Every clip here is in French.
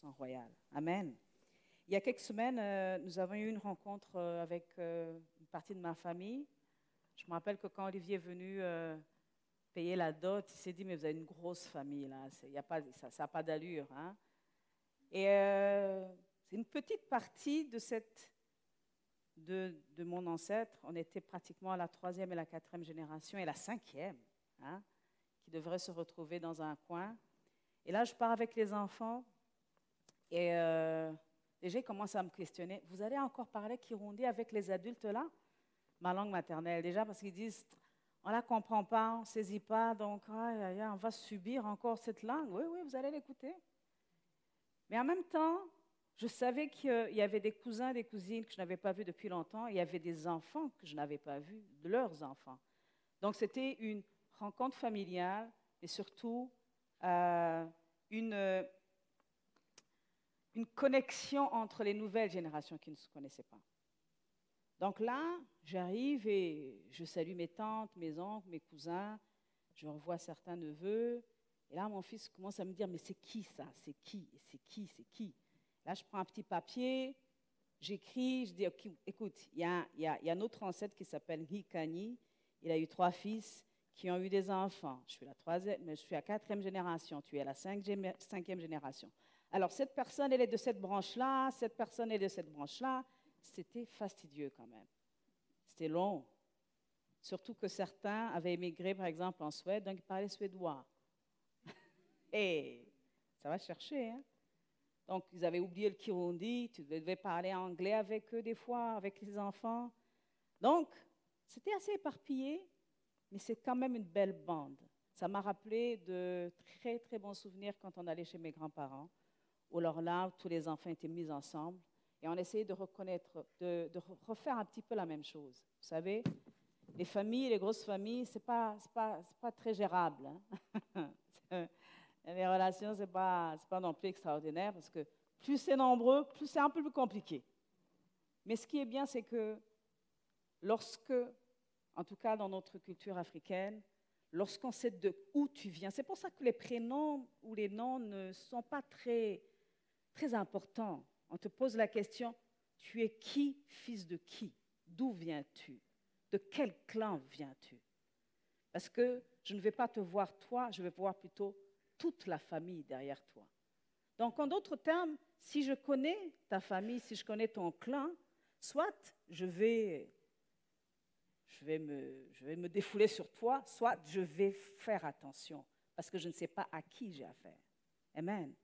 sang royal. Amen. Il y a quelques semaines, nous avons eu une rencontre avec une partie de ma famille. Je me rappelle que quand Olivier est venu payer la dot, il s'est dit, mais vous avez une grosse famille, là. Y a pas, ça n'a pas d'allure. Hein? Et c'est une petite partie de mon ancêtre. On était pratiquement à la 3e et la 4e génération, et la 5e, hein, qui devraient se retrouver dans un coin. Et là, je pars avec les enfants, et déjà, ils commencent à me questionner. Vous allez encore parler Kirundi avec les adultes là? Ma langue maternelle, déjà, parce qu'ils disent, on ne la comprend pas, on ne saisit pas, donc on va subir encore cette langue. Oui, oui, vous allez l'écouter. Mais en même temps, je savais qu'il y avait des cousins, des cousines que je n'avais pas vus depuis longtemps, et il y avait des enfants que je n'avais pas vus, de leurs enfants. Donc, c'était une rencontre familiale, et surtout une connexion entre les nouvelles générations qui ne se connaissaient pas. Donc là, j'arrive et je salue mes tantes, mes oncles, mes cousins, je revois certains neveux, et là, mon fils commence à me dire, mais c'est qui ça? C'est qui? C'est qui? C'est qui? Là, je prends un petit papier, j'écris, je dis, écoute, il y a notre ancêtre qui s'appelle Hikani, il a eu 3 fils qui ont eu des enfants. Je suis la 4e génération, tu es la 5e génération. Alors, cette personne, elle est de cette branche-là, cette personne est de cette branche-là. C'était fastidieux quand même. C'était long. Surtout que certains avaient émigré, par exemple, en Suède, donc ils parlaient suédois. Et ça va chercher, hein? Donc, ils avaient oublié le Kirundi, tu devais parler anglais avec eux des fois, avec les enfants. Donc, c'était assez éparpillé, mais c'est quand même une belle bande. Ça m'a rappelé de très, très bons souvenirs quand on allait chez mes grands-parents, où alors là, tous les enfants étaient mis ensemble, et on essayait de refaire un petit peu la même chose. Vous savez, les familles, les grosses familles, c'est pas très gérable. Hein? Les relations, c'est pas non plus extraordinaire, parce que plus c'est nombreux, plus c'est un peu plus compliqué. Mais ce qui est bien, c'est que lorsque, en tout cas dans notre culture africaine, lorsqu'on sait de où tu viens, c'est pour ça que les prénoms ou les noms ne sont pas très, très importants. On te pose la question, tu es qui, fils de qui? D'où viens-tu? De quel clan viens-tu? Parce que je ne vais pas te voir toi, je vais voir plutôt toute la famille derrière toi. Donc, en d'autres termes, si je connais ta famille, si je connais ton clan, soit je vais me défouler sur toi, soit je vais faire attention, parce que je ne sais pas à qui j'ai affaire. Amen.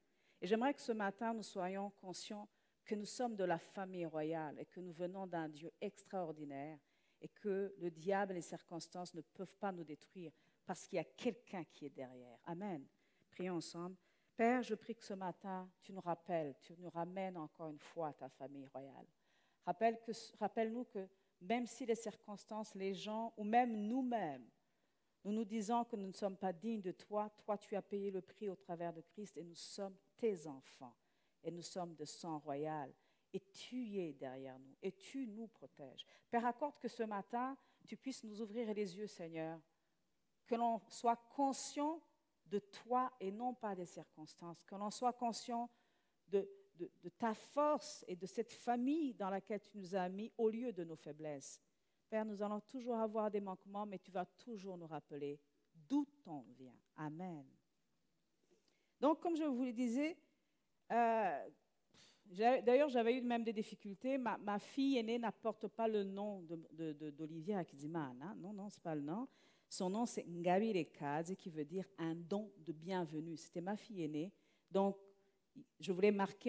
Et j'aimerais que ce matin, nous soyons conscients que nous sommes de la famille royale et que nous venons d'un Dieu extraordinaire et que le diable et les circonstances ne peuvent pas nous détruire parce qu'il y a quelqu'un qui est derrière. Amen. Prions ensemble. Père, je prie que ce matin, tu nous rappelles, tu nous ramènes encore une fois à ta famille royale. Rappelle-nous que même si les circonstances, les gens ou même nous-mêmes, nous nous disons que nous ne sommes pas dignes de toi, toi tu as payé le prix au travers de Christ et nous sommes tes enfants et nous sommes de sang royal et tu es derrière nous et tu nous protèges. Père, accorde que ce matin, tu puisses nous ouvrir les yeux, Seigneur, que l'on soit conscient de toi et non pas des circonstances, que l'on soit conscient de ta force et de cette famille dans laquelle tu nous as mis au lieu de nos faiblesses. Père, nous allons toujours avoir des manquements, mais tu vas toujours nous rappeler d'où on vient. Amen. Donc, comme je vous le disais, d'ailleurs, j'avais eu même des difficultés. Ma fille aînée n'apporte pas le nom d'Olivier Akidiman. Hein? Non, non, ce n'est pas le nom. Son nom, c'est Ngabire Kazi, qui veut dire un don de bienvenue. C'était ma fille aînée. Donc, on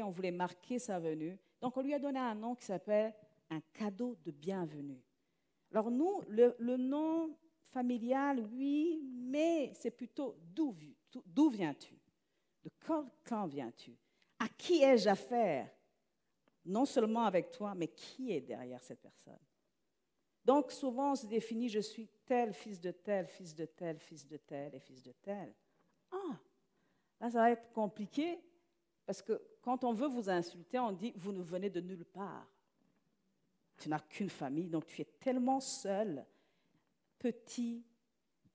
voulait marquer sa venue. Donc, on lui a donné un nom qui s'appelle un cadeau de bienvenue. Alors, nous, le nom familial, oui, mais c'est plutôt d'où viens-tu? De quel clan viens-tu? À qui ai-je affaire? Non seulement avec toi, mais qui est derrière cette personne? Donc, souvent, on se définit, je suis tel, fils de tel, fils de tel, fils de tel et fils de tel. Ah, là, ça va être compliqué, parce que quand on veut vous insulter, on dit, vous ne venez de nulle part. Tu n'as qu'une famille, donc tu es tellement seul, petit,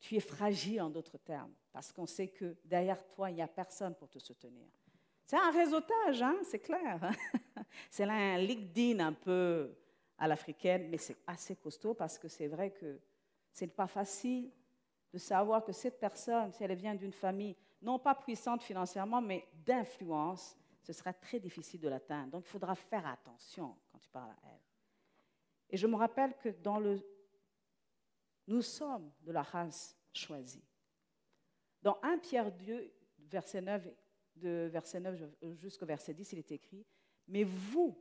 tu es fragile en d'autres termes, parce qu'on sait que derrière toi, il n'y a personne pour te soutenir. C'est un réseautage, hein, c'est clair. C'est là un LinkedIn un peu à l'africaine, mais c'est assez costaud parce que c'est vrai que ce n'est pas facile de savoir que cette personne, si elle vient d'une famille non pas puissante financièrement, mais d'influence, ce sera très difficile de l'atteindre. Donc, il faudra faire attention quand tu parles à elle. Et je me rappelle que nous sommes de la race choisie. Dans 1 Pierre 2, verset 9, de verset 9 jusqu'au verset 10, il est écrit « Mais vous,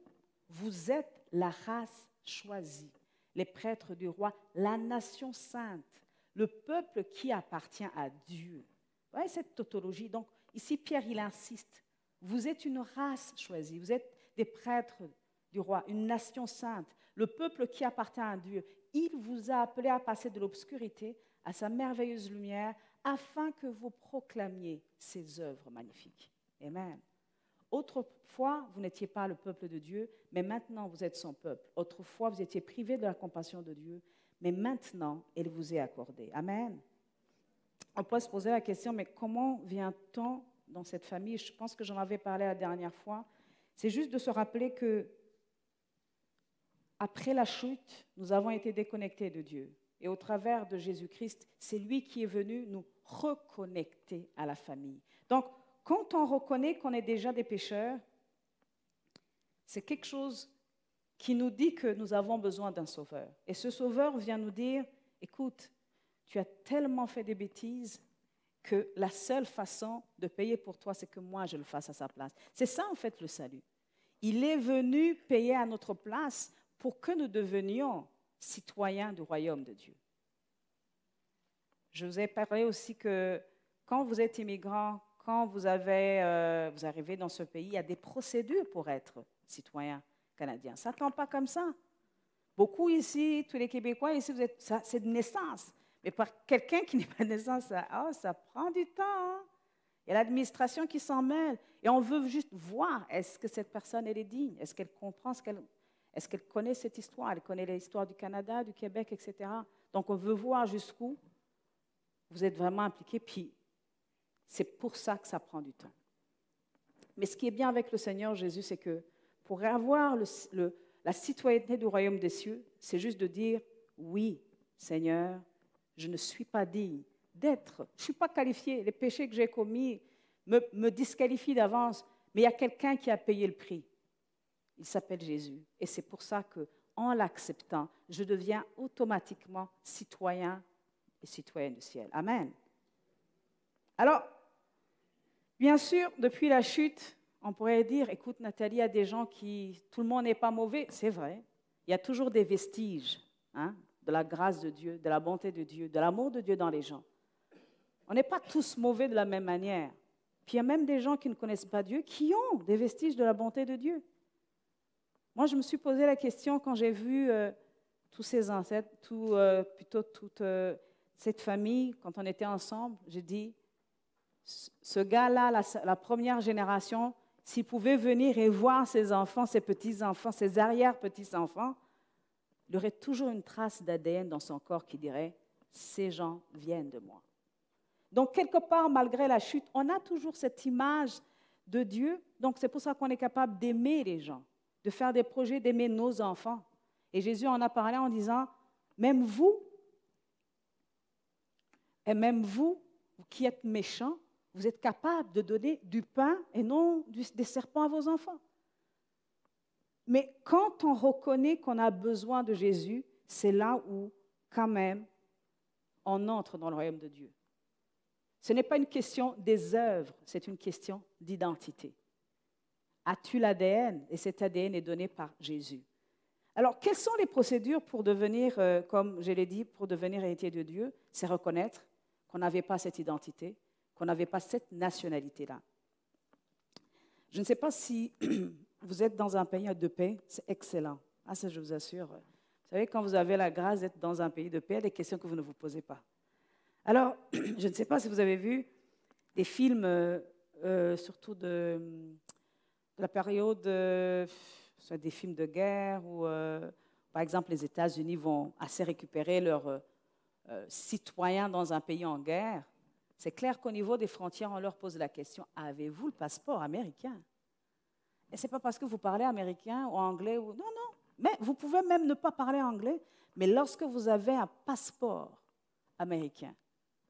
vous êtes la race choisie, les prêtres du roi, la nation sainte, le peuple qui appartient à Dieu. » Vous voyez cette tautologie? Donc, ici, Pierre, il insiste. Vous êtes une race choisie, vous êtes des prêtres du roi, une nation sainte, le peuple qui appartient à Dieu. Il vous a appelé à passer de l'obscurité à sa merveilleuse lumière, afin que vous proclamiez ses œuvres magnifiques. Amen. Autrefois, vous n'étiez pas le peuple de Dieu, mais maintenant vous êtes son peuple. Autrefois, vous étiez privés de la compassion de Dieu, mais maintenant, elle vous est accordée. Amen. On peut se poser la question, mais comment vient-on dans cette famille? Je pense que j'en avais parlé la dernière fois. C'est juste de se rappeler que après la chute, nous avons été déconnectés de Dieu. Et au travers de Jésus-Christ, c'est lui qui est venu nous reconnecter à la famille. Donc, quand on reconnaît qu'on est déjà des pécheurs, c'est quelque chose qui nous dit que nous avons besoin d'un sauveur. Et ce sauveur vient nous dire, écoute, tu as tellement fait des bêtises que la seule façon de payer pour toi, c'est que moi, je le fasse à sa place. C'est ça, en fait, le salut. Il est venu payer à notre place pour que nous devenions citoyens du royaume de Dieu. Je vous ai parlé aussi que quand vous êtes immigrant, quand vous arrivez dans ce pays, il y a des procédures pour être citoyen canadien. Ça ne tombe pas comme ça. Beaucoup ici, tous les Québécois, ici, c'est de naissance. Mais par quelqu'un qui n'est pas de naissance, ça prend du temps. Hein? Il y a l'administration qui s'en mêle. Et on veut juste voir, est-ce que cette personne, elle est digne? Est-ce qu'elle comprend est-ce qu'elle connaît cette histoire? Elle connaît l'histoire du Canada, du Québec, etc. Donc, on veut voir jusqu'où vous êtes vraiment impliqués. Puis, c'est pour ça que ça prend du temps. Mais ce qui est bien avec le Seigneur Jésus, c'est que pour avoir la citoyenneté du royaume des cieux, c'est juste de dire, oui, Seigneur, je ne suis pas digne d'être. Je ne suis pas qualifié. Les péchés que j'ai commis me disqualifient d'avance. Mais il y a quelqu'un qui a payé le prix. Il s'appelle Jésus. Et c'est pour ça qu'en l'acceptant, je deviens automatiquement citoyen et citoyenne du ciel. Amen. Alors, bien sûr, depuis la chute, on pourrait dire, écoute Nathalie, il y a des gens tout le monde n'est pas mauvais. C'est vrai. Il y a toujours des vestiges de la grâce de Dieu, de la bonté de Dieu, de l'amour de Dieu dans les gens. On n'est pas tous mauvais de la même manière. Puis il y a même des gens qui ne connaissent pas Dieu, qui ont des vestiges de la bonté de Dieu. Moi, je me suis posé la question quand j'ai vu tous ces ancêtres, toute cette famille, quand on était ensemble, j'ai dit, ce gars-là, la première génération, s'il pouvait venir et voir ses enfants, ses petits-enfants, ses arrière-petits-enfants, il aurait toujours une trace d'ADN dans son corps qui dirait, ces gens viennent de moi. Donc, quelque part, malgré la chute, on a toujours cette image de Dieu. Donc, c'est pour ça qu'on est capable d'aimer les gens, de faire des projets, d'aimer nos enfants. Et Jésus en a parlé en disant, même vous qui êtes méchants, vous êtes capables de donner du pain et non des serpents à vos enfants. Mais quand on reconnaît qu'on a besoin de Jésus, c'est là où, quand même, on entre dans le royaume de Dieu. Ce n'est pas une question des œuvres, c'est une question d'identité. As-tu l'ADN? Et cet ADN est donné par Jésus. Alors, quelles sont les procédures pour devenir, comme je l'ai dit, pour devenir héritier de Dieu? C'est reconnaître qu'on n'avait pas cette identité, qu'on n'avait pas cette nationalité-là. Je ne sais pas si vous êtes dans un pays de paix, c'est excellent. Ah, ça, je vous assure. Vous savez, quand vous avez la grâce d'être dans un pays de paix, il y a des questions que vous ne vous posez pas. Alors, je ne sais pas si vous avez vu des films, surtout de la période, soit des films de guerre, où, par exemple, les États-Unis vont assez récupérer leurs citoyens dans un pays en guerre. C'est clair qu'au niveau des frontières, on leur pose la question, avez-vous le passeport américain? Et ce n'est pas parce que vous parlez américain ou anglais. Non, non. Mais vous pouvez même ne pas parler anglais. Mais lorsque vous avez un passeport américain,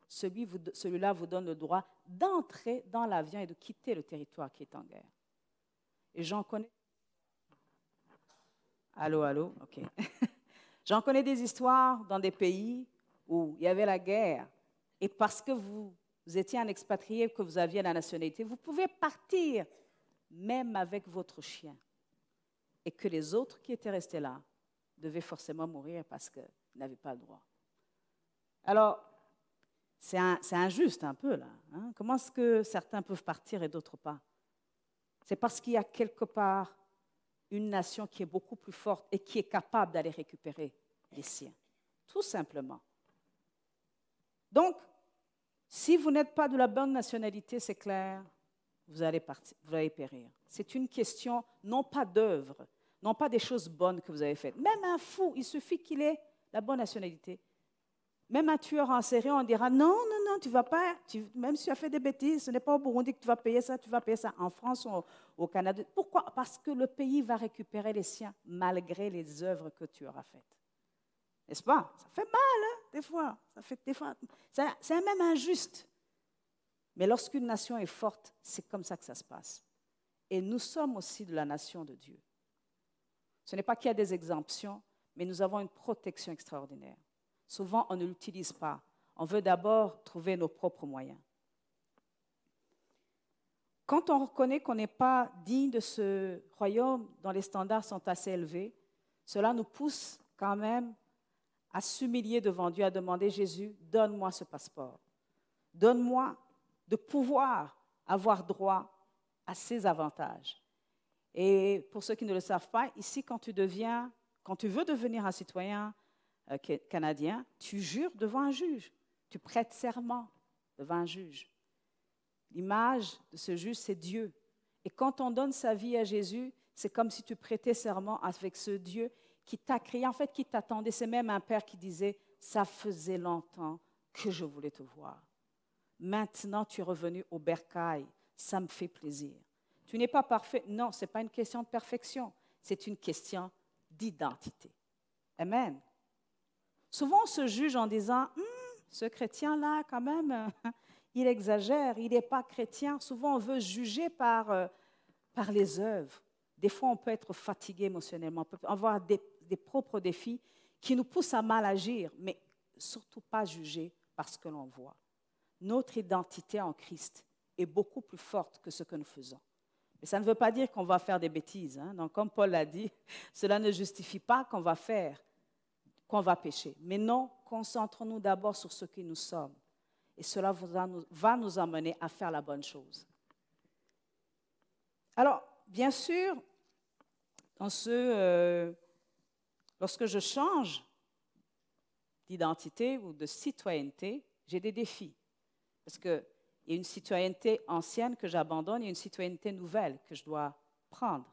celui-là vous donne le droit d'entrer dans l'avion et de quitter le territoire qui est en guerre. Et j'en connais... Allô, allô, OK. J'en connais des histoires dans des pays où il y avait la guerre. Et parce que vous étiez un expatrié, que vous aviez la nationalité, vous pouvez partir même avec votre chien. Et que les autres qui étaient restés là devaient forcément mourir parce qu'ils n'avaient pas le droit. Alors, c'est injuste un peu là. Hein? Comment est-ce que certains peuvent partir et d'autres pas? C'est parce qu'il y a quelque part une nation qui est beaucoup plus forte et qui est capable d'aller récupérer les siens. Tout simplement. Donc, si vous n'êtes pas de la bonne nationalité, c'est clair, vous allez périr. C'est une question non pas d'œuvre, non pas des choses bonnes que vous avez faites. Même un fou, il suffit qu'il ait la bonne nationalité. Même un tueur en série, on dira non, non, non, tu ne vas pas, même si tu as fait des bêtises, ce n'est pas au Burundi que tu vas payer ça, tu vas payer ça en France ou au Canada. Pourquoi? Parce que le pays va récupérer les siens malgré les œuvres que tu auras faites. N'est-ce pas? Ça fait mal, hein, des fois. C'est même injuste. Mais lorsqu'une nation est forte, c'est comme ça que ça se passe. Et nous sommes aussi de la nation de Dieu. Ce n'est pas qu'il y a des exemptions, mais nous avons une protection extraordinaire. Souvent, on ne l'utilise pas. On veut d'abord trouver nos propres moyens. Quand on reconnaît qu'on n'est pas digne de ce royaume, dont les standards sont assez élevés, cela nous pousse quand même à s'humilier devant Dieu, à demander, Jésus, donne-moi ce passeport. Donne-moi de pouvoir avoir droit à ces avantages. Et pour ceux qui ne le savent pas, ici, quand tu veux devenir un citoyen canadien, tu jures devant un juge. Tu prêtes serment devant un juge. L'image de ce juge, c'est Dieu. Et quand on donne sa vie à Jésus, c'est comme si tu prêtais serment avec ce Dieu qui t'a créé, en fait, qui t'attendait. C'est même un père qui disait, ça faisait longtemps que je voulais te voir. Maintenant, tu es revenu au bercail. Ça me fait plaisir. Tu n'es pas parfait. Non, ce n'est pas une question de perfection. C'est une question d'identité. Amen. Souvent, on se juge en disant, ce chrétien-là, quand même, il exagère, il n'est pas chrétien. Souvent, on veut juger par les œuvres. Des fois, on peut être fatigué émotionnellement, on peut avoir des propres défis qui nous poussent à mal agir, mais surtout pas juger par ce que l'on voit. Notre identité en Christ est beaucoup plus forte que ce que nous faisons. Mais ça ne veut pas dire qu'on va faire des bêtises. Hein? Donc, comme Paul l'a dit, cela ne justifie pas qu'on va pécher. Mais non, concentrons-nous d'abord sur ce que nous sommes. Et cela va nous amener à faire la bonne chose. Alors, bien sûr, lorsque je change d'identité ou de citoyenneté, j'ai des défis. Parce qu'il y a une citoyenneté ancienne que j'abandonne et une citoyenneté nouvelle que je dois prendre.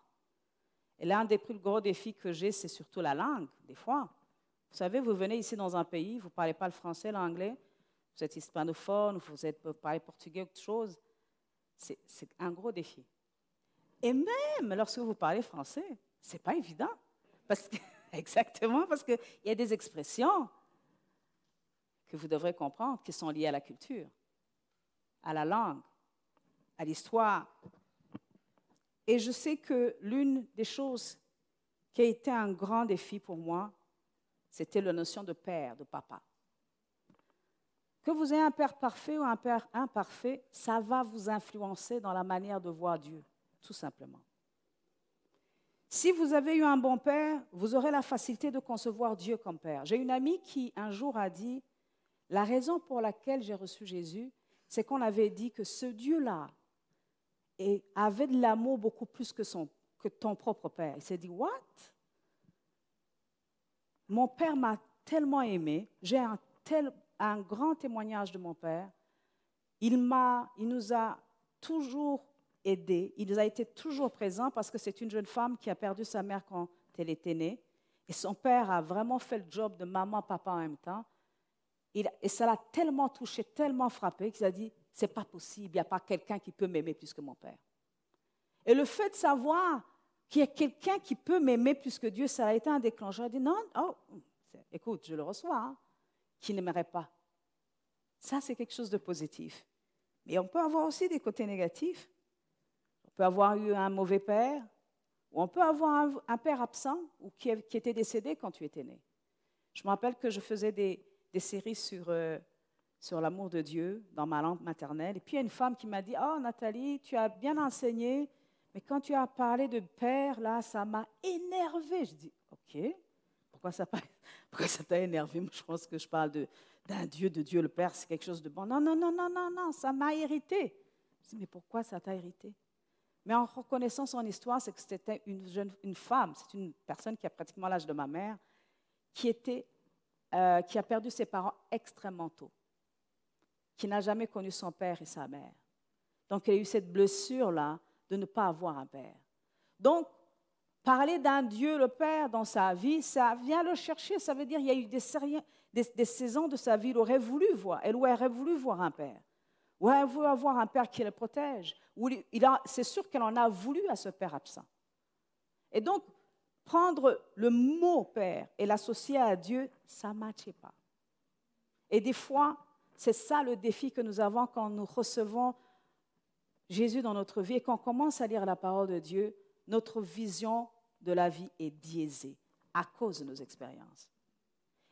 Et l'un des plus gros défis que j'ai, c'est surtout la langue, des fois. Vous savez, vous venez ici dans un pays, vous ne parlez pas le français, l'anglais, vous êtes hispanophone, vous parlez portugais ou autre chose. C'est un gros défi. Et même lorsque vous parlez français, ce n'est pas évident. Exactement, parce qu'il y a des expressions que vous devrez comprendre qui sont liées à la culture, à la langue, à l'histoire. Et je sais que l'une des choses qui a été un grand défi pour moi, c'était la notion de père, de papa. Que vous ayez un père parfait ou un père imparfait, ça va vous influencer dans la manière de voir Dieu, tout simplement. Si vous avez eu un bon père, vous aurez la facilité de concevoir Dieu comme père. J'ai une amie qui, un jour, a dit, la raison pour laquelle j'ai reçu Jésus, c'est qu'on avait dit que ce Dieu-là avait de l'amour beaucoup plus que ton propre père. Il s'est dit, what? Mon père m'a tellement aimé, j'ai un grand témoignage de mon père. Il nous a toujours aidés, il nous a été toujours présent parce que c'est une jeune femme qui a perdu sa mère quand elle était née. Et son père a vraiment fait le job de maman, papa en même temps. Et ça l'a tellement touché, tellement frappé, qu'il a dit, c'est pas possible, il n'y a pas quelqu'un qui peut m'aimer plus que mon Père. Et le fait de savoir qu'il y a quelqu'un qui peut m'aimer plus que Dieu, ça a été un déclencheur. Il a dit, non, oh, écoute, je le reçois, hein, qui n'aimerait pas. Ça, c'est quelque chose de positif. Mais on peut avoir aussi des côtés négatifs. On peut avoir eu un mauvais père, ou on peut avoir un père absent ou qui était décédé quand tu étais né. Je me rappelle que je faisais des séries sur l'amour de Dieu dans ma langue maternelle. Et puis, il y a une femme qui m'a dit, « Oh, Nathalie, tu as bien enseigné, mais quand tu as parlé de père, là, ça m'a énervée. » Je dis, « OK, pourquoi ça t'a énervé? Moi, je pense que je parle d'un Dieu, de Dieu le Père, c'est quelque chose de bon. Non, non, non, non, non, non, ça m'a irrité. » Je dis, « Mais pourquoi ça t'a irrité? » Mais en reconnaissant son histoire, c'est que c'était une femme, c'est une personne qui a pratiquement l'âge de ma mère, qui a perdu ses parents extrêmement tôt, qui n'a jamais connu son père et sa mère. Donc, elle a eu cette blessure-là de ne pas avoir un père. Donc, parler d'un Dieu, le Père, dans sa vie, ça vient le chercher. Ça veut dire qu'il y a eu des saisons de sa vie où elle aurait voulu voir un père. Ou elle veut avoir un père qui le protège. C'est sûr qu'elle en a voulu à ce père absent. Et donc, prendre le mot père et l'associer à Dieu, ça ne matchait pas. Et des fois, c'est ça le défi que nous avons quand nous recevons Jésus dans notre vie et qu'on commence à lire la parole de Dieu, notre vision de la vie est biaisée à cause de nos expériences.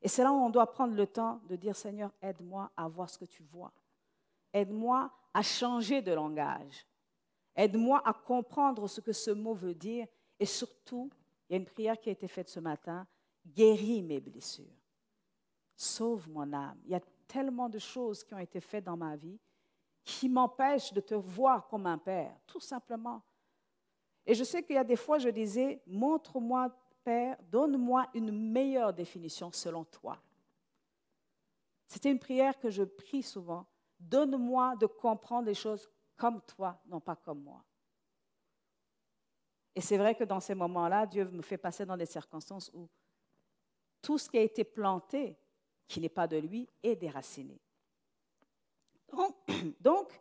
Et c'est là où on doit prendre le temps de dire, Seigneur, aide-moi à voir ce que tu vois. Aide-moi à changer de langage. Aide-moi à comprendre ce que ce mot veut dire. Et surtout, il y a une prière qui a été faite ce matin, guéris mes blessures. Sauve mon âme. Il y a tellement de choses qui ont été faites dans ma vie qui m'empêchent de te voir comme un père, tout simplement. Et je sais qu'il y a des fois, je disais, montre-moi, Père, donne-moi une meilleure définition selon toi. C'était une prière que je prie souvent. Donne-moi de comprendre les choses comme toi, non pas comme moi. Et c'est vrai que dans ces moments-là, Dieu me fait passer dans des circonstances où tout ce qui a été planté, qui n'est pas de lui, est déraciné. Donc,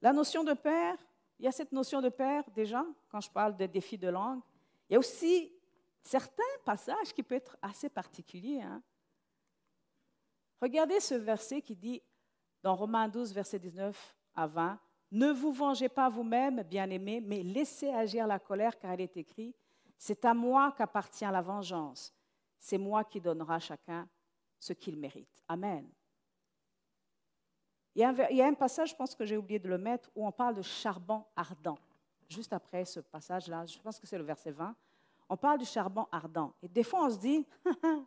la notion de père, il y a cette notion de père déjà, quand je parle de défi de langue. Il y a aussi certains passages qui peuvent être assez particuliers. Hein. Regardez ce verset qui dit, dans Romains 12, verset 19 à 20, « Ne vous vengez pas vous-même, bien-aimés, mais laissez agir la colère, car il est écrit, « C'est à moi qu'appartient la vengeance. C'est moi qui donnera à chacun ce qu'il mérite. » Amen. Il y a un passage, je pense que j'ai oublié de le mettre, où on parle de charbon ardent. Juste après ce passage-là, je pense que c'est le verset 20, on parle du charbon ardent. Et des fois, on se dit,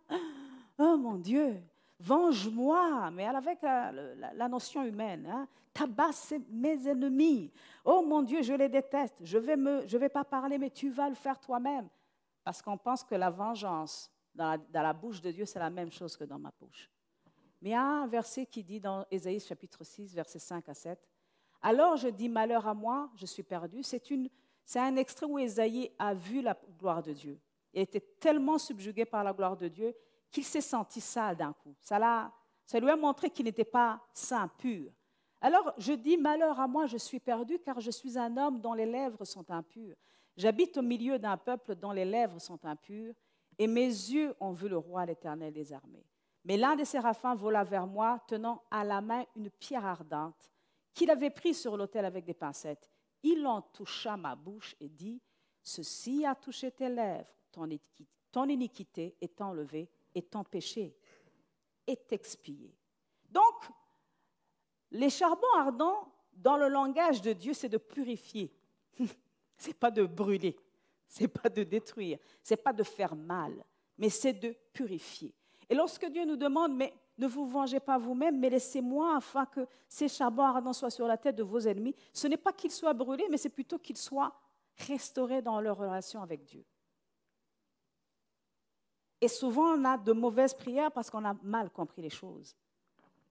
« Oh mon Dieu, venge-moi », mais avec la notion humaine. Hein, « Tabasse mes ennemis. Oh mon Dieu, je les déteste. Je vais pas parler, mais tu vas le faire toi-même. » Parce qu'on pense que la vengeance, dans la bouche de Dieu, c'est la même chose que dans ma bouche. Mais il y a un verset qui dit dans Ésaïe chapitre 6, versets 5 à 7, « Alors je dis, malheur à moi, je suis perdu. » C'est un extrait où Ésaïe a vu la gloire de Dieu. Il était tellement subjugué par la gloire de Dieu qu'il s'est senti sale d'un coup. Ça lui a montré qu'il n'était pas saint, pur. Alors je dis, malheur à moi, je suis perdu, car je suis un homme dont les lèvres sont impures. J'habite au milieu d'un peuple dont les lèvres sont impures, et mes yeux ont vu le roi, l'Éternel des armées. Mais l'un des séraphins vola vers moi, tenant à la main une pierre ardente qu'il avait prise sur l'autel avec des pincettes. Il en toucha ma bouche et dit, « Ceci a touché tes lèvres, ton iniquité est enlevée et ton péché est expié. » Donc, les charbons ardents, dans le langage de Dieu, c'est de purifier. Ce n'est pas de brûler, ce n'est pas de détruire, ce n'est pas de faire mal, mais c'est de purifier. Et lorsque Dieu nous demande, mais ne vous vengez pas vous-même, mais laissez-moi afin que ces charbons ardents soient sur la tête de vos ennemis, ce n'est pas qu'ils soient brûlés, mais c'est plutôt qu'ils soient restaurés dans leur relation avec Dieu. Et souvent, on a de mauvaises prières parce qu'on a mal compris les choses.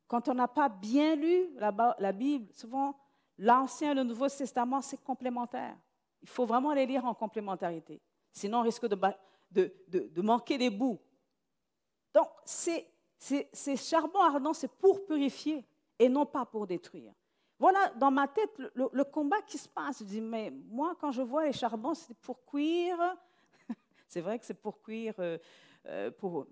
Quand on n'a pas bien lu la Bible, souvent, l'Ancien et le Nouveau Testament, c'est complémentaire. Il faut vraiment les lire en complémentarité. Sinon, on risque de manquer des bouts. Donc, c'est Ces charbons ardents, c'est pour purifier et non pas pour détruire. Voilà, dans ma tête, le combat qui se passe. Je dis, mais moi, quand je vois les charbons, c'est pour cuire. C'est vrai que c'est pour cuire,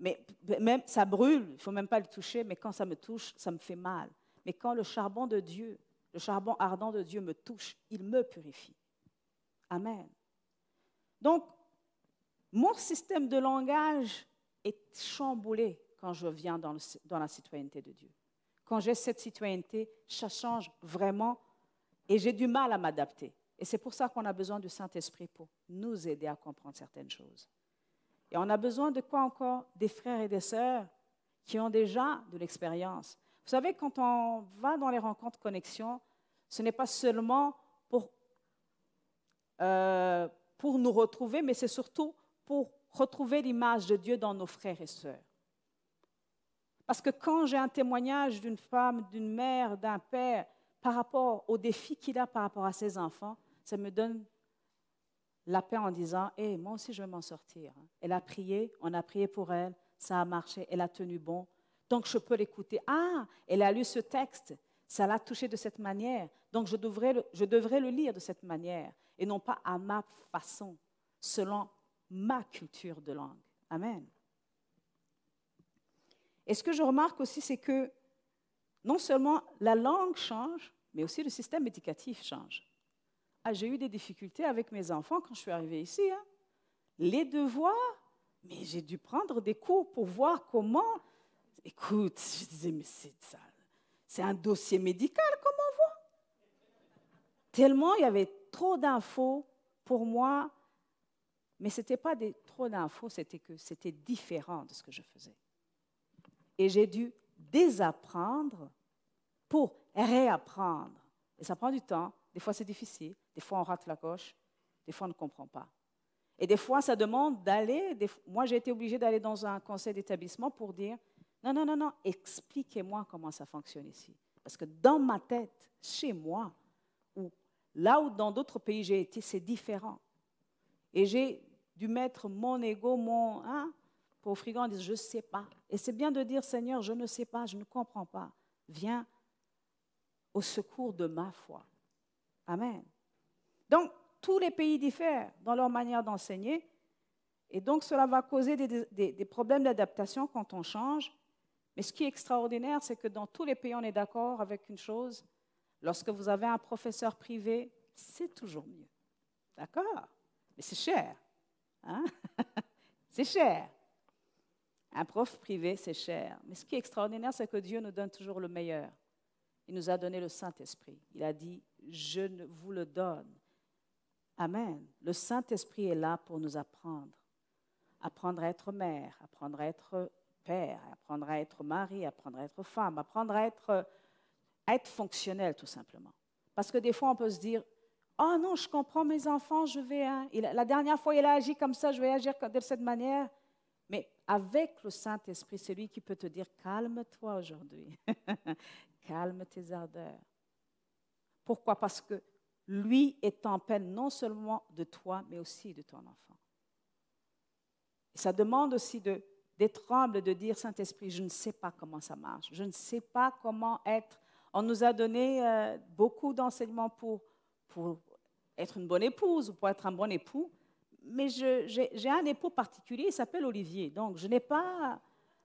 mais même ça brûle, il ne faut même pas le toucher, mais quand ça me touche, ça me fait mal. Mais quand le charbon de Dieu, le charbon ardent de Dieu me touche, il me purifie. Amen. Donc, mon système de langage est chamboulé quand je viens dans la citoyenneté de Dieu. Quand j'ai cette citoyenneté, ça change vraiment et j'ai du mal à m'adapter. Et c'est pour ça qu'on a besoin du Saint-Esprit pour nous aider à comprendre certaines choses. Et on a besoin de quoi encore? Des frères et des sœurs qui ont déjà de l'expérience. Vous savez, quand on va dans les rencontres connexion, ce n'est pas seulement pour nous retrouver, mais c'est surtout pour retrouver l'image de Dieu dans nos frères et sœurs. Parce que quand j'ai un témoignage d'une femme, d'une mère, d'un père, par rapport aux défis qu'il a par rapport à ses enfants, ça me donne la paix en disant, hey, moi aussi je vais m'en sortir. Elle a prié, on a prié pour elle, ça a marché, elle a tenu bon. Donc je peux l'écouter. Ah, elle a lu ce texte, ça l'a touché de cette manière. Donc je devrais le lire de cette manière et non pas à ma façon, selon ma culture de langue. Amen. Et ce que je remarque aussi, c'est que non seulement la langue change, mais aussi le système éducatif change. Ah, j'ai eu des difficultés avec mes enfants quand je suis arrivée ici. Les devoirs, mais j'ai dû prendre des cours pour voir comment... Écoute, je disais, mais c'est un dossier médical, comment on voit? Tellement il y avait trop d'infos pour moi, mais ce n'était pas trop d'infos, c'était que c'était différent de ce que je faisais. Et j'ai dû désapprendre pour réapprendre. Et ça prend du temps. Des fois, c'est difficile. Des fois, on rate la coche. Des fois, on ne comprend pas. Et des fois, ça demande d'aller... Moi, j'ai été obligée d'aller dans un conseil d'établissement pour dire, non, expliquez-moi comment ça fonctionne ici. Parce que dans ma tête, chez moi, ou là où dans d'autres pays j'ai été, c'est différent. Et j'ai dû mettre mon ego, pour frigo en disant, je ne sais pas. Et c'est bien de dire, Seigneur, je ne sais pas, je ne comprends pas. Viens au secours de ma foi. Amen. Donc, tous les pays diffèrent dans leur manière d'enseigner. Et donc, cela va causer des problèmes d'adaptation quand on change. Mais ce qui est extraordinaire, c'est que dans tous les pays, on est d'accord avec une chose. Lorsque vous avez un professeur privé, c'est toujours mieux. D'accord? Mais c'est cher. Hein? C'est cher. Un prof privé, c'est cher. Mais ce qui est extraordinaire, c'est que Dieu nous donne toujours le meilleur. Il nous a donné le Saint-Esprit. Il a dit, je vous le donne. Amen. Le Saint-Esprit est là pour nous apprendre. Apprendre à être mère, apprendre à être père, apprendre à être mari, apprendre à être femme, apprendre à être fonctionnel, tout simplement. Parce que des fois, on peut se dire, oh non, je comprends mes enfants, je vais... la dernière fois, il a agi comme ça, je vais agir de cette manière. Mais avec le Saint-Esprit, c'est lui qui peut te dire, calme-toi aujourd'hui. Calme tes ardeurs. Pourquoi? Parce que lui est en peine non seulement de toi, mais aussi de ton enfant. Et ça demande aussi d'être humble, de dire, Saint-Esprit, je ne sais pas comment ça marche. Je ne sais pas comment être. On nous a donné beaucoup d'enseignements pour être une bonne épouse ou pour être un bon époux. Mais j'ai un époux particulier, il s'appelle Olivier. Donc, je n'ai pas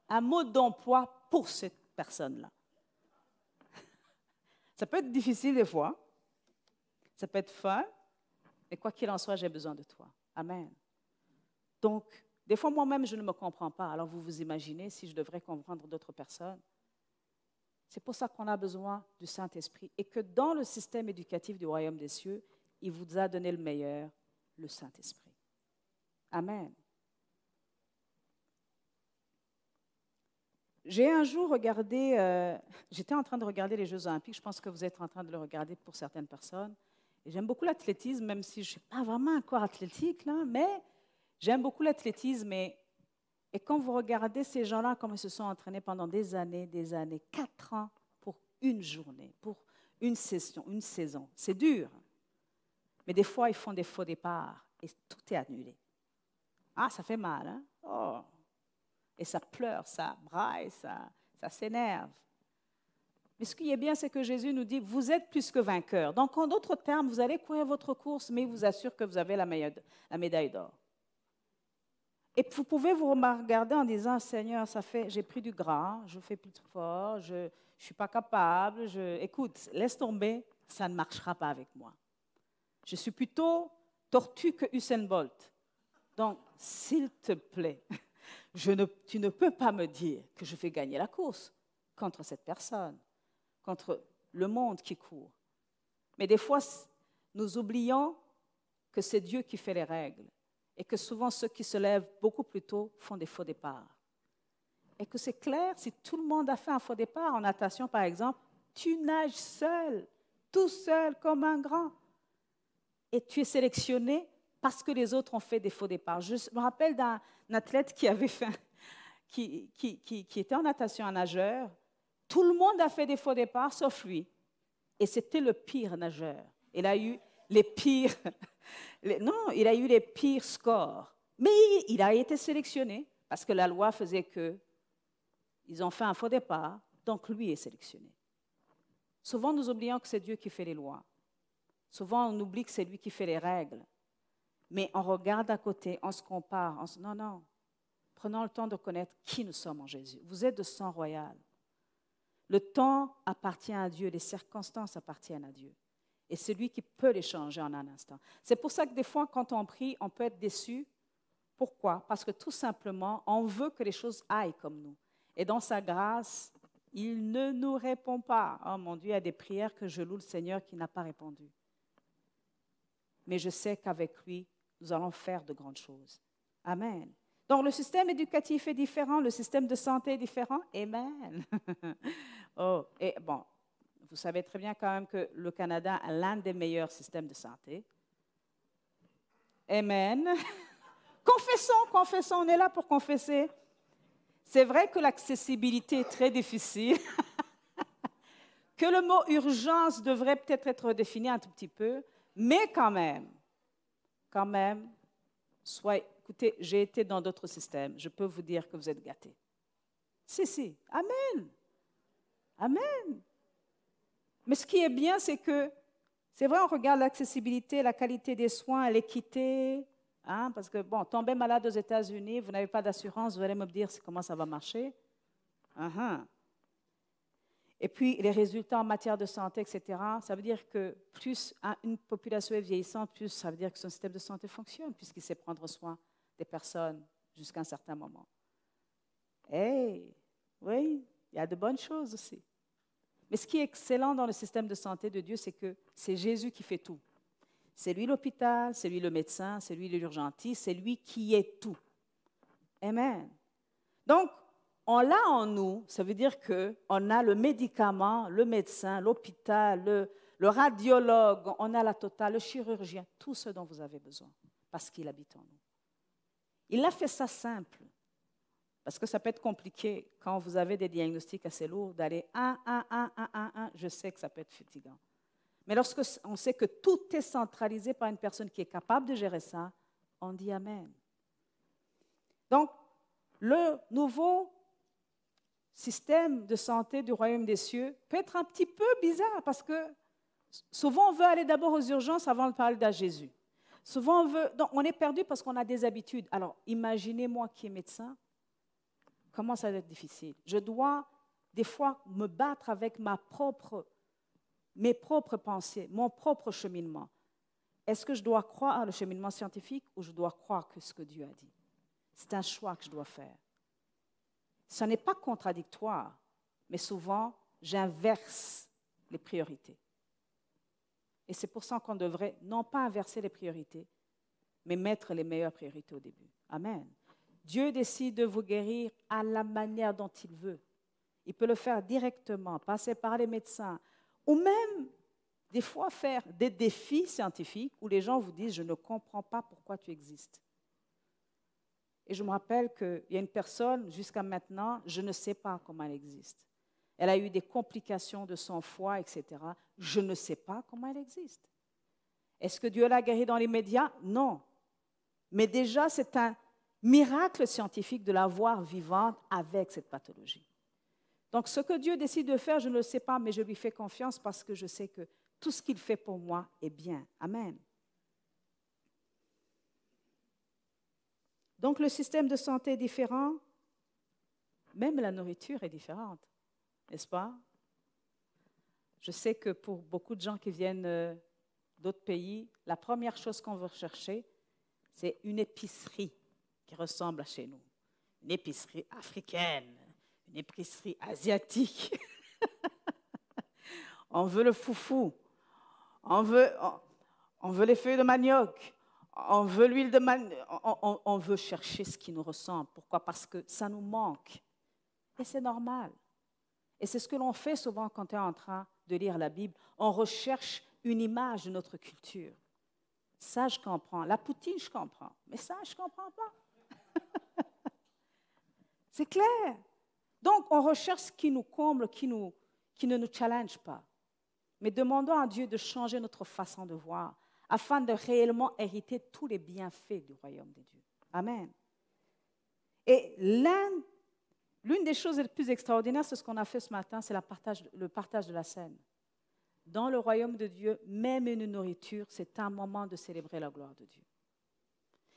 un mode d'emploi pour cette personne-là. Ça peut être difficile des fois. Ça peut être fun. Mais quoi qu'il en soit, j'ai besoin de toi. Amen. Donc, des fois, moi-même, je ne me comprends pas. Alors, vous vous imaginez si je devrais comprendre d'autres personnes. C'est pour ça qu'on a besoin du Saint-Esprit. Et que dans le système éducatif du royaume des cieux, il vous a donné le meilleur, le Saint-Esprit. Amen. J'ai un jour regardé, j'étais en train de regarder les Jeux Olympiques, je pense que vous êtes en train de le regarder pour certaines personnes. Et j'aime beaucoup l'athlétisme, même si je ne suis pas vraiment un corps athlétique, là, mais j'aime beaucoup l'athlétisme. Et quand vous regardez ces gens-là, comment ils se sont entraînés pendant des années, 4 ans pour une journée, pour une saison. C'est dur. Mais des fois, ils font des faux départs et tout est annulé. Ah, ça fait mal, hein? Oh. Et ça pleure, ça braille, ça s'énerve. Mais ce qui est bien, c'est que Jésus nous dit, vous êtes plus que vainqueurs. Donc, en d'autres termes, vous allez courir votre course, mais il vous assure que vous avez la médaille d'or. Et vous pouvez vous regarder en disant, Seigneur, j'ai pris du gras, je fais plus fort, je ne suis pas capable. Écoute, laisse tomber, ça ne marchera pas avec moi. Je suis plutôt tortue que Usain Bolt. Donc, s'il te plaît, tu ne peux pas me dire que je vais gagner la course contre cette personne, contre le monde qui court. Mais des fois, nous oublions que c'est Dieu qui fait les règles et que souvent ceux qui se lèvent beaucoup plus tôt font des faux départs. Et que c'est clair, si tout le monde a fait un faux départ, en natation par exemple, tu nages seul, tout seul comme un grand. Et tu es sélectionné parce que les autres ont fait des faux départs. Je me rappelle d'un athlète qui avait fait, qui était en natation, un nageur. Tout le monde a fait des faux départs, sauf lui. Et c'était le pire nageur. Il a eu les pires, il a eu les pires scores. Mais il a été sélectionné parce que la loi faisait qu'ils ont fait un faux départ, donc lui est sélectionné. Souvent, nous oublions que c'est Dieu qui fait les lois. Souvent, on oublie que c'est lui qui fait les règles. Mais on regarde à côté, on se compare. Non. Prenons le temps de connaître qui nous sommes en Jésus. Vous êtes de sang royal. Le temps appartient à Dieu, les circonstances appartiennent à Dieu. Et c'est lui qui peut les changer en un instant. C'est pour ça que des fois, quand on prie, on peut être déçu. Pourquoi? Parce que tout simplement, on veut que les choses aillent comme nous. Et dans sa grâce, il ne nous répond pas. Oh mon Dieu, il y a des prières que je loue le Seigneur qui n'a pas répondu. Mais je sais qu'avec lui, nous allons faire de grandes choses. Amen. Donc, le système éducatif est différent, le système de santé est différent. Amen. Oh, et bon, vous savez très bien quand même que le Canada a l'un des meilleurs systèmes de santé. Amen. Confessons, on est là pour confesser. C'est vrai que l'accessibilité est très difficile, que le mot urgence devrait peut-être être défini un tout petit peu, mais quand même, écoutez, j'ai été dans d'autres systèmes, je peux vous dire que vous êtes gâtés. Si, amen. Amen. Mais ce qui est bien, c'est que, c'est vrai, on regarde l'accessibilité, la qualité des soins, l'équité, parce que, bon, tomber malade aux États-Unis, vous n'avez pas d'assurance, vous allez me dire comment ça va marcher. Et puis, les résultats en matière de santé, etc., ça veut dire que plus une population est vieillissante, plus ça veut dire que son système de santé fonctionne, puisqu'il sait prendre soin des personnes jusqu'à un certain moment. Oui, il y a de bonnes choses aussi. Mais ce qui est excellent dans le système de santé de Dieu, c'est que c'est Jésus qui fait tout. C'est lui l'hôpital, c'est lui le médecin, c'est lui l'urgentiste, c'est lui qui est tout. Amen. Donc, on l'a en nous, ça veut dire qu'on a le médicament, le médecin, l'hôpital, le radiologue, on a la totale, le chirurgien, tout ce dont vous avez besoin, parce qu'il habite en nous. Il a fait ça simple, parce que ça peut être compliqué quand vous avez des diagnostics assez lourds, d'aller je sais que ça peut être fatigant. Mais lorsque on sait que tout est centralisé par une personne qui est capable de gérer ça, on dit Amen. Donc, le nouveau système de santé du royaume des cieux peut être un petit peu bizarre parce que souvent on veut aller d'abord aux urgences avant de parler de Jésus. Souvent on est perdu parce qu'on a des habitudes. Alors imaginez-moi qui est médecin, comment ça va être difficile. Je dois des fois me battre avec mes propres pensées, mon propre cheminement. Est-ce que je dois croire le cheminement scientifique ou je dois croire que ce que Dieu a dit? C'est un choix que je dois faire. Ce n'est pas contradictoire, mais souvent, j'inverse les priorités. Et c'est pour ça qu'on devrait non pas inverser les priorités, mais mettre les meilleures priorités au début. Amen. Dieu décide de vous guérir à la manière dont il veut. Il peut le faire directement, passer par les médecins, ou même, des fois, faire des défis scientifiques où les gens vous disent « Je ne comprends pas pourquoi tu existes ». Et je me rappelle qu'il y a une personne, jusqu'à maintenant, je ne sais pas comment elle existe. Elle a eu des complications de son foie, etc. Je ne sais pas comment elle existe. Est-ce que Dieu l'a guérie dans les médias? Non. Mais déjà, c'est un miracle scientifique de la voir vivante avec cette pathologie. Donc, ce que Dieu décide de faire, je ne le sais pas, mais je lui fais confiance parce que je sais que tout ce qu'il fait pour moi est bien. Amen. Donc, le système de santé est différent. Même la nourriture est différente, n'est-ce pas? Je sais que pour beaucoup de gens qui viennent d'autres pays, la première chose qu'on veut chercher, c'est une épicerie qui ressemble à chez nous. Une épicerie africaine, une épicerie asiatique. On veut le foufou, on veut les feuilles de manioc, on veut l'huile de manioc, on veut chercher ce qui nous ressemble. Pourquoi? Parce que ça nous manque. Et c'est normal. Et c'est ce que l'on fait souvent quand on est en train de lire la Bible. On recherche une image de notre culture. Ça, je comprends. La poutine, je comprends. Mais ça, je ne comprends pas. C'est clair. Donc, on recherche ce qui nous comble, qui ne nous challenge pas. Mais demandons à Dieu de changer notre façon de voir afin de réellement hériter tous les bienfaits du royaume de Dieu. Amen. Et l'une des choses les plus extraordinaires, c'est ce qu'on a fait ce matin, c'est le partage de la scène. Dans le royaume de Dieu, même une nourriture, c'est un moment de célébrer la gloire de Dieu.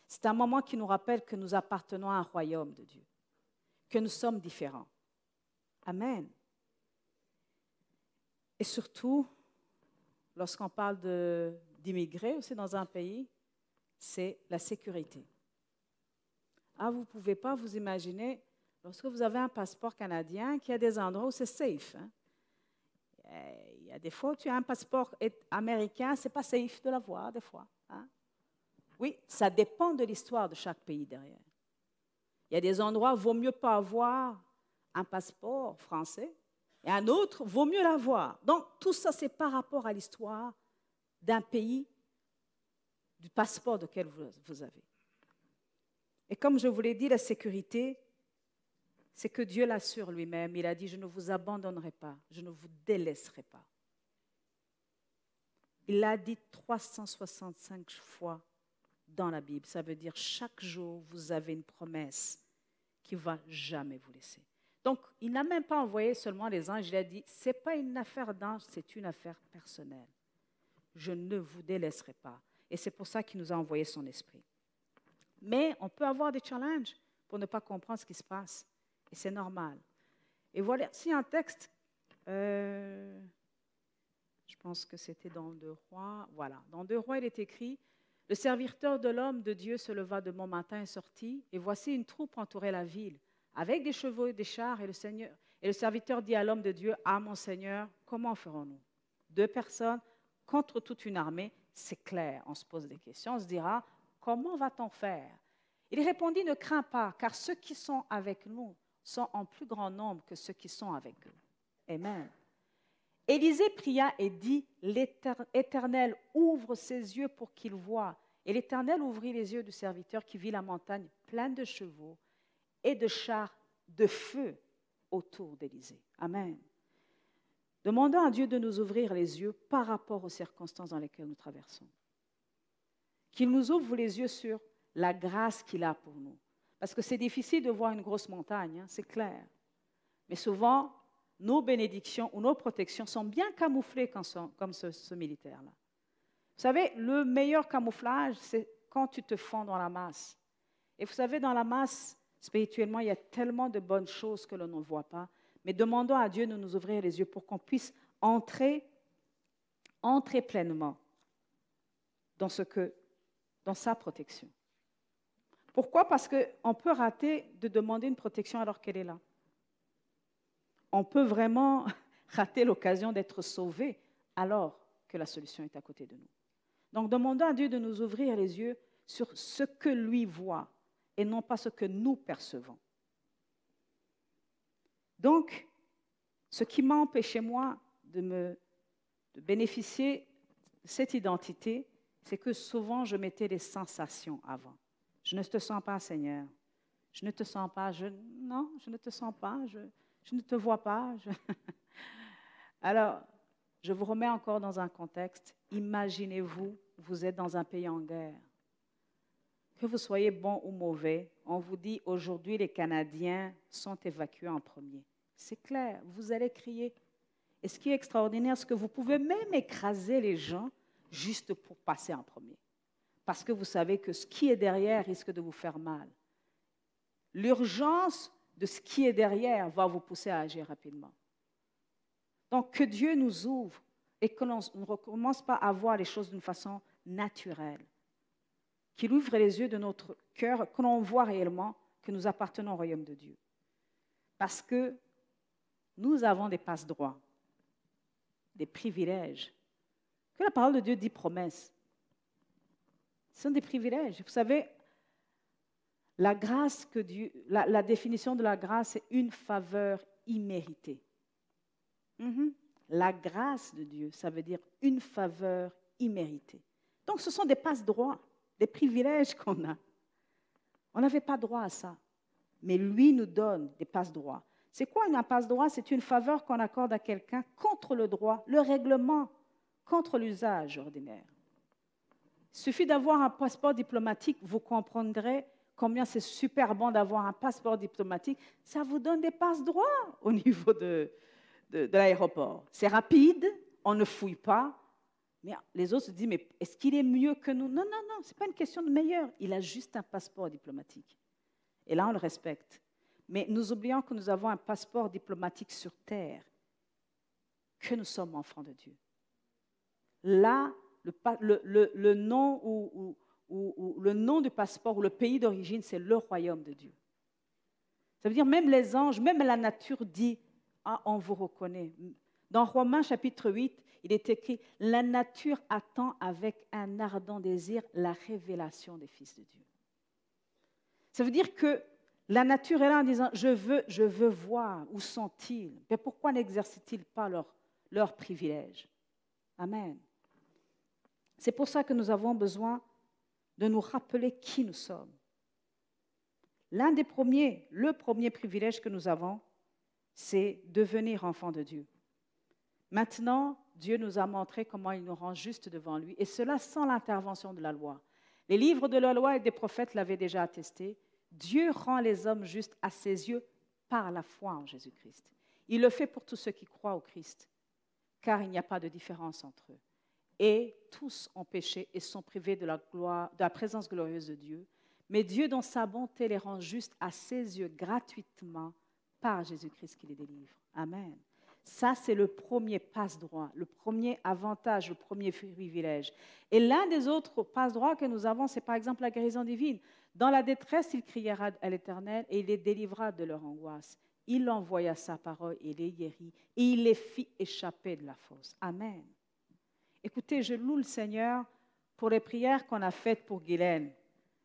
C'est un moment qui nous rappelle que nous appartenons à un royaume de Dieu, que nous sommes différents. Amen. Et surtout, lorsqu'on parle d'immigrer aussi dans un pays, c'est la sécurité. Ah, vous ne pouvez pas vous imaginer, lorsque vous avez un passeport canadien, qu'il y a des endroits où c'est safe. Hein? Il y a des fois où tu as un passeport américain, ce n'est pas safe de l'avoir, des fois. Hein? Oui, ça dépend de l'histoire de chaque pays derrière. Il y a des endroits où il vaut mieux pas avoir un passeport français, et un autre, il vaut mieux l'avoir. Donc, tout ça, c'est par rapport à l'histoire d'un pays, du passeport duquel vous avez. Et comme je vous l'ai dit, la sécurité, c'est que Dieu l'assure lui-même. Il a dit, je ne vous abandonnerai pas, je ne vous délaisserai pas. Il l'a dit 365 fois dans la Bible. Ça veut dire chaque jour, vous avez une promesse qui ne va jamais vous laisser. Donc, il n'a même pas envoyé seulement les anges. Il a dit, ce n'est pas une affaire d'ange, c'est une affaire personnelle. Je ne vous délaisserai pas. Et c'est pour ça qu'il nous a envoyé son esprit. Mais on peut avoir des challenges pour ne pas comprendre ce qui se passe. Et c'est normal. Et voilà, c'est un texte, je pense que c'était dans 2 Rois. Voilà, dans 2 Rois, il est écrit, « Le serviteur de l'homme de Dieu se leva de bon matin et sortit, et voici une troupe entourait la ville, avec des chevaux et des chars, et le serviteur dit à l'homme de Dieu, « Ah, mon Seigneur, comment ferons-nous? 2 personnes contre toute une armée, c'est clair. » On se pose des questions, on se dira, « Comment va-t-on faire? » Il répondit, « Ne crains pas, car ceux qui sont avec nous sont en plus grand nombre que ceux qui sont avec eux. » Amen. Élisée pria et dit, « L'Éternel ouvre ses yeux pour qu'il voie. » Et l'Éternel ouvrit les yeux du serviteur qui vit la montagne pleine de chevaux et de chars de feu autour d'Élisée. Amen. Demandons à Dieu de nous ouvrir les yeux par rapport aux circonstances dans lesquelles nous traversons. Qu'il nous ouvre les yeux sur la grâce qu'il a pour nous. Parce que c'est difficile de voir une grosse montagne, hein, c'est clair. Mais souvent, nos bénédictions ou nos protections sont bien camouflées comme ce militaire-là. Vous savez, le meilleur camouflage, c'est quand tu te fonds dans la masse. Et vous savez, dans la masse, spirituellement, il y a tellement de bonnes choses que l'on ne voit pas. Mais demandons à Dieu de nous ouvrir les yeux pour qu'on puisse entrer pleinement dans sa protection. Pourquoi? Parce qu'on peut rater de demander une protection alors qu'elle est là. On peut vraiment rater l'occasion d'être sauvé alors que la solution est à côté de nous. Donc, demandons à Dieu de nous ouvrir les yeux sur ce que lui voit et non pas ce que nous percevons. Donc, ce qui m'a empêché, moi, de bénéficier de cette identité, c'est que souvent, je mettais des sensations avant. Je ne te sens pas, Seigneur. Je ne te sens pas. Non, je ne te sens pas. Je ne te vois pas. Alors, je vous remets encore dans un contexte. Imaginez-vous, vous êtes dans un pays en guerre. que vous soyez bon ou mauvais, on vous dit aujourd'hui les Canadiens sont évacués en premier. C'est clair, vous allez crier. Et ce qui est extraordinaire, c'est que vous pouvez même écraser les gens juste pour passer en premier. Parce que vous savez que ce qui est derrière risque de vous faire mal. L'urgence de ce qui est derrière va vous pousser à agir rapidement. Donc, que Dieu nous ouvre et que l'on ne recommence pas à voir les choses d'une façon naturelle. Qu'il ouvre les yeux de notre cœur, que l'on voit réellement que nous appartenons au royaume de Dieu. Parce que nous avons des passe-droits, des privilèges, que la parole de Dieu dit promesses. Ce sont des privilèges. Vous savez, la grâce que Dieu, la définition de la grâce, c'est une faveur imméritée. La grâce de Dieu, ça veut dire une faveur imméritée. Donc, ce sont des passe-droits, des privilèges qu'on a. On n'avait pas droit à ça. Mais lui nous donne des passe-droits. C'est quoi un passe-droit? C'est une faveur qu'on accorde à quelqu'un contre le droit, le règlement, contre l'usage ordinaire. Il suffit d'avoir un passeport diplomatique, vous comprendrez combien c'est super bon d'avoir un passeport diplomatique. Ça vous donne des passe-droits au niveau de l'aéroport. C'est rapide, on ne fouille pas. Mais les autres se disent, mais est-ce qu'il est mieux que nous? Non, non, non, ce n'est pas une question de meilleur. Il a juste un passeport diplomatique. Et là, on le respecte. Mais nous oublions que nous avons un passeport diplomatique sur terre, que nous sommes enfants de Dieu. Là, le nom ou le nom du passeport ou le pays d'origine, c'est le royaume de Dieu. Ça veut dire même les anges, même la nature dit, ah, on vous reconnaît. Dans Romains chapitre 8, il est écrit, la nature attend avec un ardent désir la révélation des fils de Dieu. Ça veut dire que la nature est là en disant, je veux voir, où sont-ils? Mais pourquoi n'exercent-ils pas leur privilège? Amen. C'est pour ça que nous avons besoin de nous rappeler qui nous sommes. Le premier privilège que nous avons, c'est devenir enfant de Dieu. Maintenant, Dieu nous a montré comment il nous rend justes devant lui, et cela sans l'intervention de la loi. Les livres de la loi et des prophètes l'avaient déjà attesté. Dieu rend les hommes justes à ses yeux par la foi en Jésus-Christ. Il le fait pour tous ceux qui croient au Christ, car il n'y a pas de différence entre eux. Et tous ont péché et sont privés de la présence glorieuse de Dieu. Mais Dieu, dans sa bonté, les rend justes à ses yeux gratuitement par Jésus-Christ qui les délivre. Amen. Ça, c'est le premier passe-droit, le premier avantage, le premier privilège. Et l'un des autres passe-droits que nous avons, c'est par exemple la guérison divine. Dans la détresse, il criera à l'Éternel et il les délivra de leur angoisse. Il envoya sa parole et les guérit et il les fit échapper de la fosse. Amen. Écoutez, je loue le Seigneur pour les prières qu'on a faites pour Guylaine.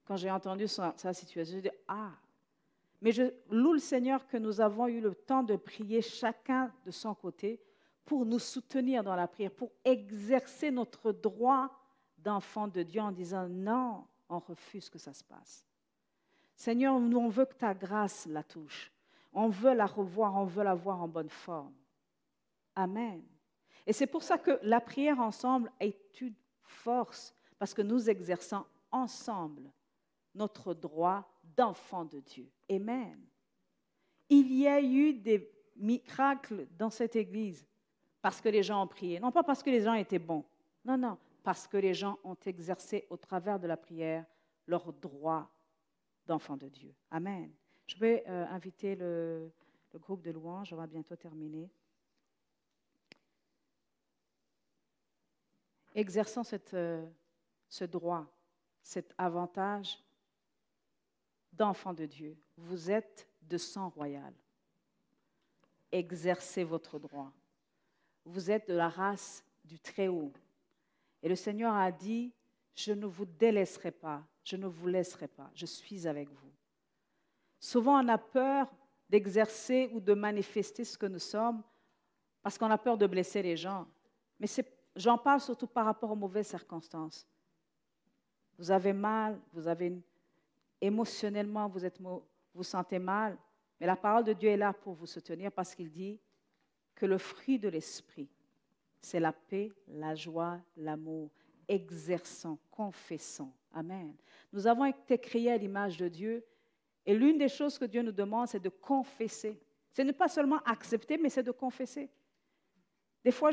Quand j'ai entendu sa situation, je dis « Ah !» Mais je loue le Seigneur que nous avons eu le temps de prier chacun de son côté pour nous soutenir dans la prière, pour exercer notre droit d'enfant de Dieu en disant « Non, on refuse que ça se passe. » Seigneur, nous, on veut que ta grâce la touche. On veut la revoir, on veut la voir en bonne forme. Amen. Et c'est pour ça que la prière ensemble est une force, parce que nous exerçons ensemble notre droit d'enfant de Dieu. Amen. Il y a eu des miracles dans cette église parce que les gens ont prié. Non pas parce que les gens étaient bons. Non, non, parce que les gens ont exercé au travers de la prière leur droit d'enfant de Dieu. Amen. Je vais inviter le groupe de louanges. On va bientôt terminer. Exerçons ce droit, cet avantage d'enfant de Dieu. Vous êtes de sang royal. Exercez votre droit. Vous êtes de la race du Très-Haut. Et le Seigneur a dit, je ne vous délaisserai pas, je ne vous laisserai pas, je suis avec vous. Souvent, on a peur d'exercer ou de manifester ce que nous sommes parce qu'on a peur de blesser les gens. Mais j'en parle surtout par rapport aux mauvaises circonstances. Vous avez mal, émotionnellement, vous sentez mal, mais la parole de Dieu est là pour vous soutenir parce qu'il dit que le fruit de l'esprit, c'est la paix, la joie, l'amour exerçons, confessons. Amen. Nous avons été créés à l'image de Dieu et l'une des choses que Dieu nous demande, c'est de confesser. Ce n'est pas seulement accepter, mais c'est de confesser. Des fois,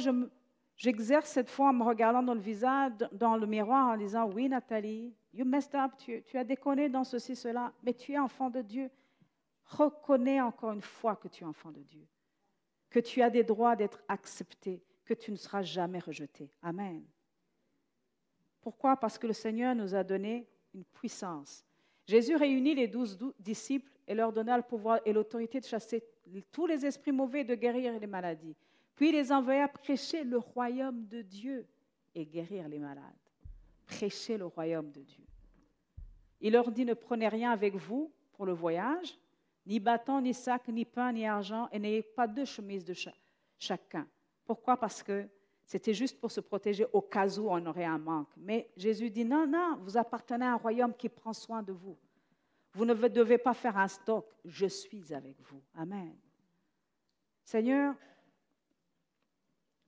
j'exerce cette foi en me regardant dans le visage, dans le miroir, en disant, oui, Nathalie, you messed up, tu as déconné dans ceci, cela, mais tu es enfant de Dieu. Reconnais encore une fois que tu es enfant de Dieu, que tu as des droits d'être accepté, que tu ne seras jamais rejeté. Amen. Pourquoi? Parce que le Seigneur nous a donné une puissance. Jésus réunit les 12 disciples et leur donna le pouvoir et l'autorité de chasser tous les esprits mauvais et de guérir les maladies. Puis il les envoya prêcher le royaume de Dieu et guérir les malades. Prêcher le royaume de Dieu. Il leur dit, ne prenez rien avec vous pour le voyage, ni bâton, ni sac, ni pain, ni argent, et n'ayez pas deux chemises de chacun. Pourquoi? Parce que c'était juste pour se protéger au cas où on aurait un manque. Mais Jésus dit, non, non, vous appartenez à un royaume qui prend soin de vous. Vous ne devez pas faire un stock. Je suis avec vous. Amen. Seigneur,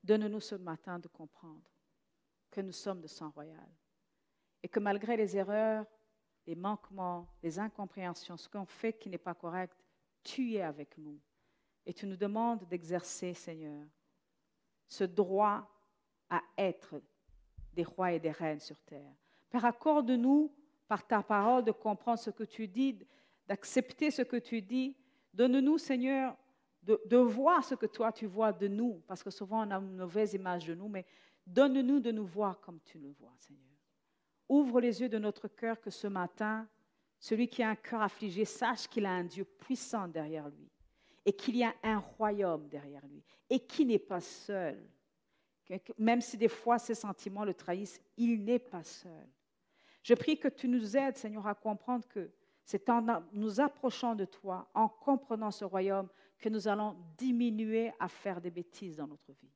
donne-nous ce matin de comprendre que nous sommes de sang royal et que malgré les erreurs, les manquements, les incompréhensions, ce qu'on fait qui n'est pas correct, tu es avec nous. Et tu nous demandes d'exercer, Seigneur, ce droit à être des rois et des reines sur terre. Père, accorde-nous, par ta parole, de comprendre ce que tu dis, d'accepter ce que tu dis. Donne-nous, Seigneur, de voir ce que toi tu vois de nous, parce que souvent on a une mauvaise image de nous, mais donne-nous de nous voir comme tu nous vois, Seigneur. Ouvre les yeux de notre cœur que ce matin, celui qui a un cœur affligé sache qu'il a un Dieu puissant derrière lui et qu'il y a un royaume derrière lui et qu'il n'est pas seul. Même si des fois ses sentiments le trahissent, il n'est pas seul. Je prie que tu nous aides, Seigneur, à comprendre que c'est en nous approchant de toi, en comprenant ce royaume, que nous allons diminuer à faire des bêtises dans notre vie.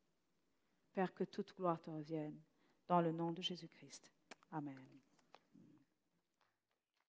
Père, que toute gloire te revienne, dans le nom de Jésus-Christ. Amen.